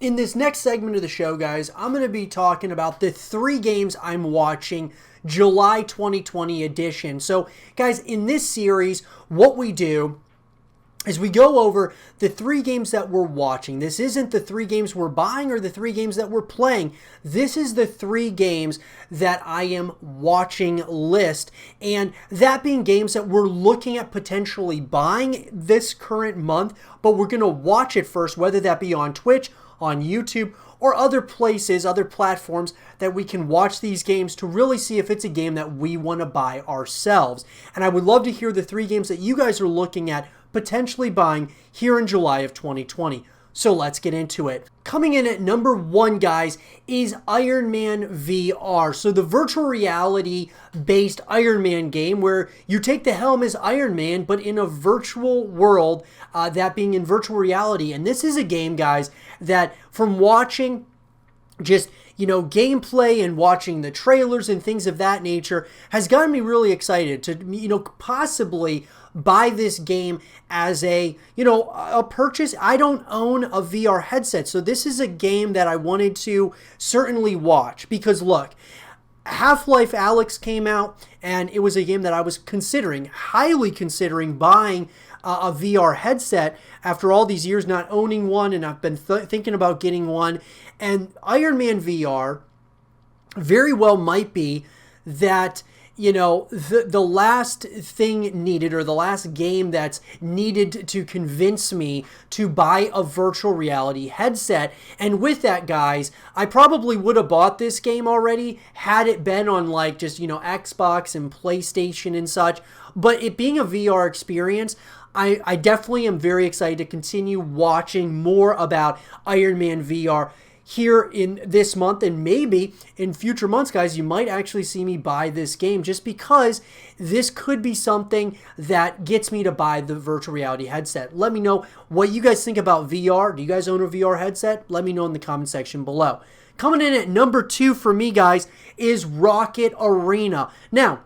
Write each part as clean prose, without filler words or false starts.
In this next segment of the show, guys, I'm going to be talking about the 3 games I'm watching July 2020 edition. So, guys, in this series, what we do is we go over the 3 games that we're watching. This isn't the 3 games we're buying or the 3 games that we're playing. This is the 3 games that I am watching list. And that being games that we're looking at potentially buying this current month, but we're going to watch it first, whether that be on Twitch, on YouTube, or other places, other platforms that we can watch these games to really see if it's a game that we want to buy ourselves. And I would love to hear the 3 games that you guys are looking at potentially buying here in July of 2020. So let's get into it. Coming in at number 1, guys, is Ironman VR. So the virtual reality based Ironman game where you take the helm as Iron Man, but in a virtual world, that being in virtual reality. And this is a game, guys, that from watching just gameplay and watching the trailers and things of that nature has gotten me really excited to, possibly buy this game as a purchase. I don't own a VR headset, so this is a game that I wanted to certainly watch because look, Half-Life Alyx came out and it was a game that I was highly considering buying a VR headset after all these years not owning one, and I've been thinking about getting one. And Ironman VR very well might be that the last thing needed, or the last game that's needed to convince me to buy a virtual reality headset. And with that, guys, I probably would have bought this game already had it been on Xbox and PlayStation and such. But it being a VR experience, I definitely am very excited to continue watching more about Ironman VR here in this month, and maybe in future months, guys, you might actually see me buy this game just because this could be something that gets me to buy the virtual reality headset. Let me know what you guys think about VR. Do you guys own a VR headset? Let me know in the comment section below. Coming in at number 2 for me, guys, is Rocket Arena. Now,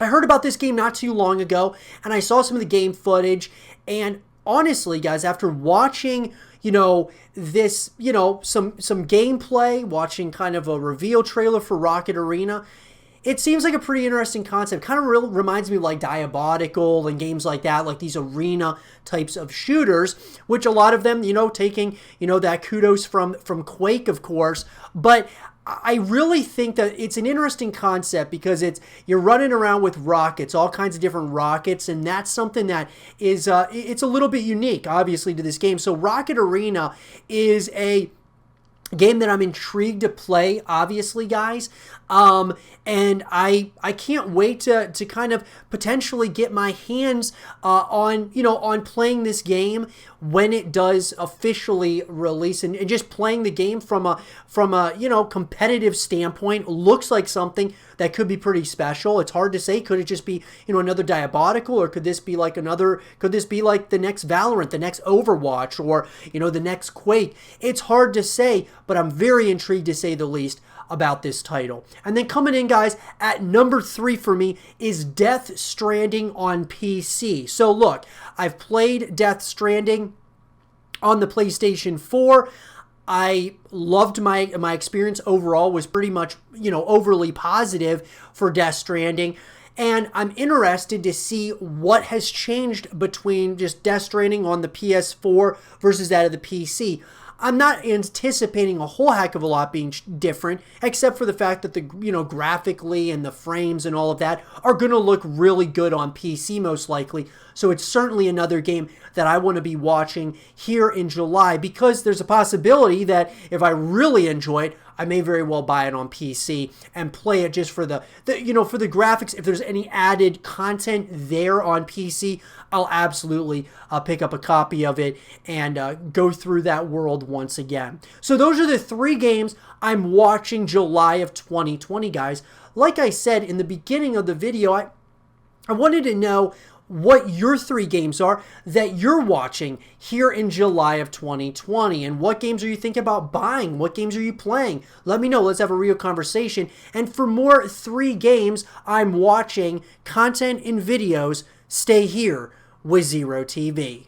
I heard about this game not too long ago, and I saw some of the game footage, and honestly, guys, after watching this, some gameplay, watching kind of a reveal trailer for Rocket Arena, it seems like a pretty interesting concept. Kind of reminds me of like Diabolical and games like that, like these arena types of shooters, which a lot of them, taking, that kudos from Quake, of course. But I really think that it's an interesting concept because you're running around with rockets, all kinds of different rockets, and that's something that is it's a little bit unique, obviously, to this game. So Rocket Arena is a game that I'm intrigued to play, obviously, guys. And I can't wait to kind of potentially get my hands on playing this game when it does officially release, and just playing the game from a competitive standpoint looks like something that could be pretty special. It's hard to say. Could it just be another Diabolical, or could this be like the next Valorant, the next Overwatch, or the next Quake? It's hard to say, but I'm very intrigued, to say the least, about this title. And then coming in, guys, at number 3 for me is Death Stranding on PC. So look, I've played Death Stranding on the PlayStation 4. I loved my experience overall, was pretty much, overly positive for Death Stranding. And I'm interested to see what has changed between just Death Stranding on the PS4 versus that of the PC. I'm not anticipating a whole heck of a lot being different, except for the fact that the graphically and the frames and all of that are going to look really good on PC most likely. So it's certainly another game that I want to be watching here in July, because there's a possibility that if I really enjoy it, I may very well buy it on PC and play it just for the for the graphics. If there's any added content there on PC, I'll absolutely pick up a copy of it and go through that world once again. So those are the 3 games I'm watching July of 2020, guys. Like I said in the beginning of the video, I wanted to know what your 3 games are that you're watching here in July of 2020, and what games are you thinking about buying? What games are you playing? Let me know. Let's have a real conversation. And for more 3 games I'm watching, content and videos, stay here with Zero TV.